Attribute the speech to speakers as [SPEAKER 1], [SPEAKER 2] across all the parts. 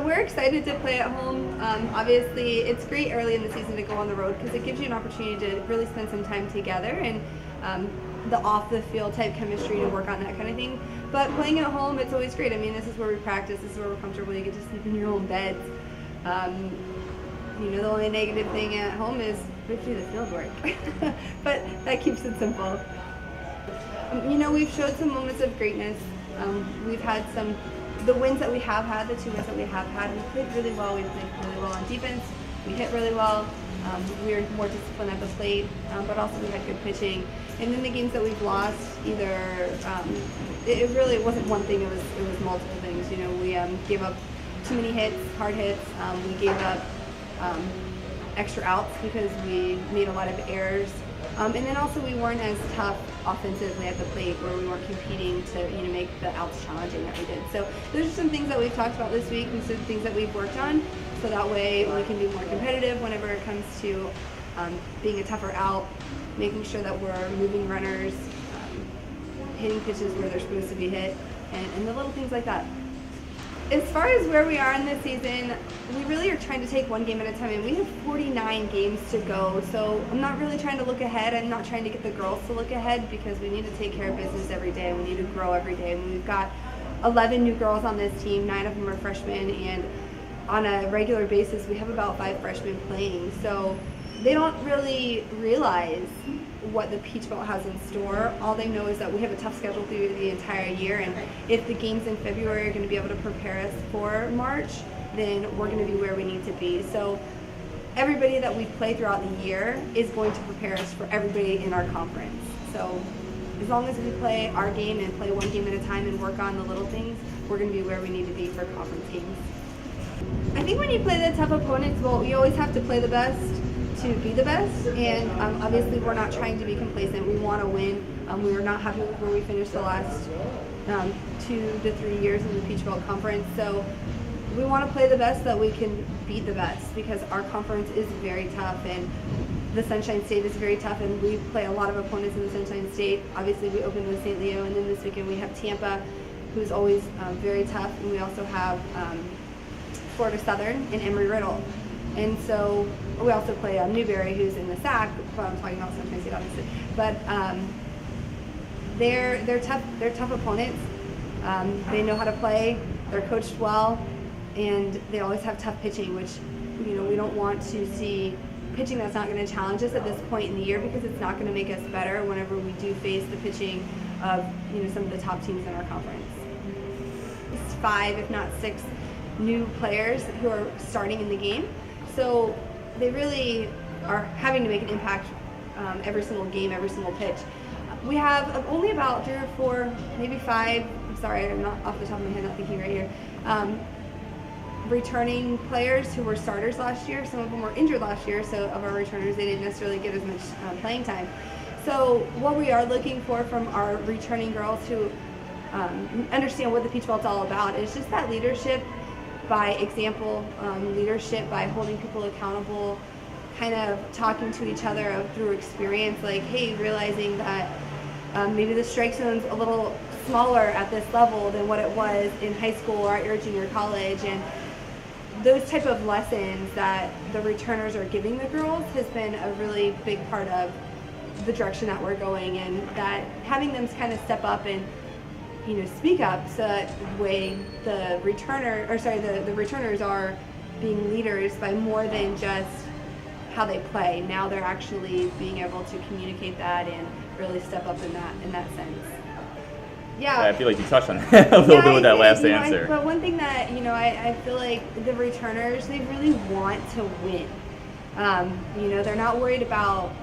[SPEAKER 1] we're excited to play at home. Obviously, it's great early in the season to go on the road because it gives you an opportunity to really spend some time together and the off-the-field type chemistry to work on that kind of thing. But playing at home, it's always great. I mean, this is where we practice. This is where we're comfortable. You get to sleep in your own beds. The only negative thing at home is we have to do the field work. But that keeps it simple. We've showed some moments of greatness. We've had the wins that we have had, the 2 wins that we have had, we played really well. We played really well on defense. We hit really well. We were more disciplined at the plate, but also we had good pitching. And then the games that we've lost, either it really wasn't one thing. It was multiple things. We gave up too many hits, hard hits. We gave up extra outs because we made a lot of errors. And then also we weren't as tough offensively at the plate, where we weren't competing to make the outs challenging that we did. So those are some things that we've talked about this week and some things that we've worked on, so that way we can be more competitive whenever it comes to being a tougher out, making sure that we're moving runners, hitting pitches where they're supposed to be hit, and the little things like that. As far as where we are in this season, we really are trying to take one game at a time, and we have 49 games to go, so I'm not really trying to look ahead. I'm not trying to get the girls to look ahead, because we need to take care of business every day, and we need to grow every day. And we've got 11 new girls on this team, 9 of them are freshmen, and on a regular basis we have about 5 freshmen playing, so they don't really realize what the Peach Belt has in store. All they know is that we have a tough schedule through the entire year, and if the games in February are going to be able to prepare us for March, then we're going to be where we need to be. So everybody that we play throughout the year is going to prepare us for everybody in our conference. So as long as we play our game and play one game at a time and work on the little things, we're going to be where we need to be for conference games. I think when you play the tough opponents, well, you always have to play the best to be the best, and obviously we're not trying to be complacent. We want to win. We were not happy with where we finished the last 2 to 3 years in the Peach Belt Conference, so we want to play the best so that we can beat the best, because our conference is very tough, and the Sunshine State is very tough, and we play a lot of opponents in the Sunshine State. Obviously we opened with St. Leo, and then this weekend we have Tampa, who's always very tough, and we also have Florida Southern and Embry-Riddle. And so we also play Newberry, who's in the SAC. Well, I'm talking about Sunshine State, obviously, but they're tough. They're tough opponents. They know how to play. They're coached well, and they always have tough pitching, which we don't want to see pitching that's not going to challenge us at this point in the year, because it's not going to make us better whenever we do face the pitching of some of the top teams in our conference. It's 5, if not 6, new players who are starting in the game. So they really are having to make an impact every single game, every single pitch. We have only about 3 or 4, maybe 5, I'm sorry, I'm not off the top of my head, not thinking right here, returning players who were starters last year. Some of them were injured last year, so of our returners, they didn't necessarily get as much playing time. So what we are looking for from our returning girls who understand what the Peach Belt's all about is just that leadership by example, leadership by holding people accountable, kind of talking to each other through experience, like, hey, realizing that maybe the strike zone's a little smaller at this level than what it was in high school or at your junior college, and those type of lessons that the returners are giving the girls has been a really big part of the direction that we're going, and that having them kind of step up and speak up, so that way the returners are being leaders by more than just how they play. Now they're actually being able to communicate that and really step up in that sense. Yeah,
[SPEAKER 2] I feel like you touched on that a little bit with that last answer.
[SPEAKER 1] But one thing that I feel like the returners, they really want to win. They're not worried about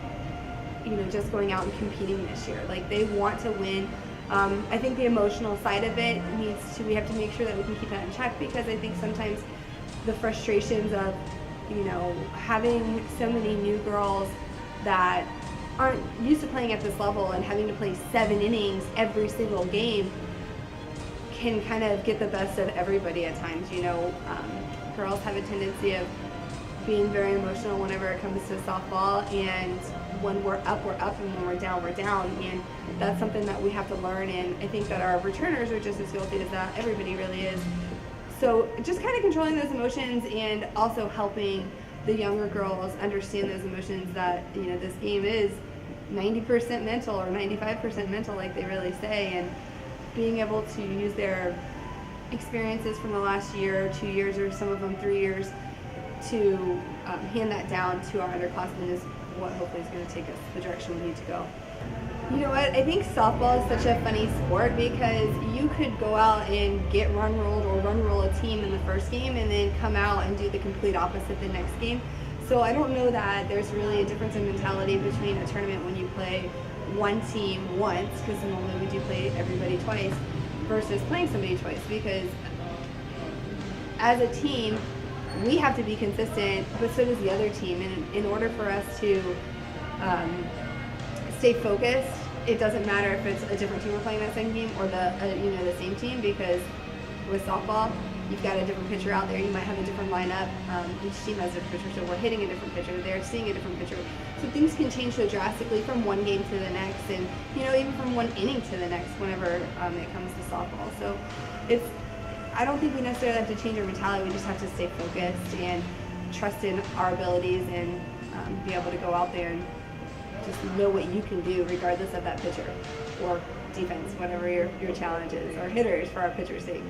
[SPEAKER 1] just going out and competing this year. Like, they want to win. I think the emotional side of it we have to make sure that we can keep that in check, because I think sometimes the frustrations of, having so many new girls that aren't used to playing at this level and having to play 7 innings every single game can kind of get the best of everybody at times. Girls have a tendency of being very emotional whenever it comes to softball, and when we're up, and when we're down, and that's something that we have to learn, and I think that our returners are just as guilty as that. Everybody really is. So just kind of controlling those emotions and also helping the younger girls understand those emotions, that, you know, this game is 90% mental or 95% mental, like they really say, and being able to use their experiences from the last year, 2 years, or some of them 3 years, to hand that down to our underclassmen is what hopefully is going to take us the direction we need to go. You know what? I think softball is such a funny sport because you could go out and get run rolled or run roll a team in the first game and then come out and do the complete opposite the next game. So I don't know that there's really a difference in mentality between a tournament when you play one team once, because normally we do play everybody twice, versus playing somebody twice, because as a team we have to be consistent, but so does the other team, and in order for us to stay focused, it doesn't matter if it's a different team we're playing that same game or the same team, because with softball you've got a different pitcher out there, you might have a different lineup, each team has a different pitcher, so we're hitting a different pitcher, they're seeing a different pitcher, so things can change so drastically from one game to the next, and even from one inning to the next whenever it comes to softball. So I don't think we necessarily have to change our mentality, we just have to stay focused and trust in our abilities and be able to go out there and just know what you can do regardless of that pitcher or defense, whatever your challenge is, or hitters for our pitcher's sake.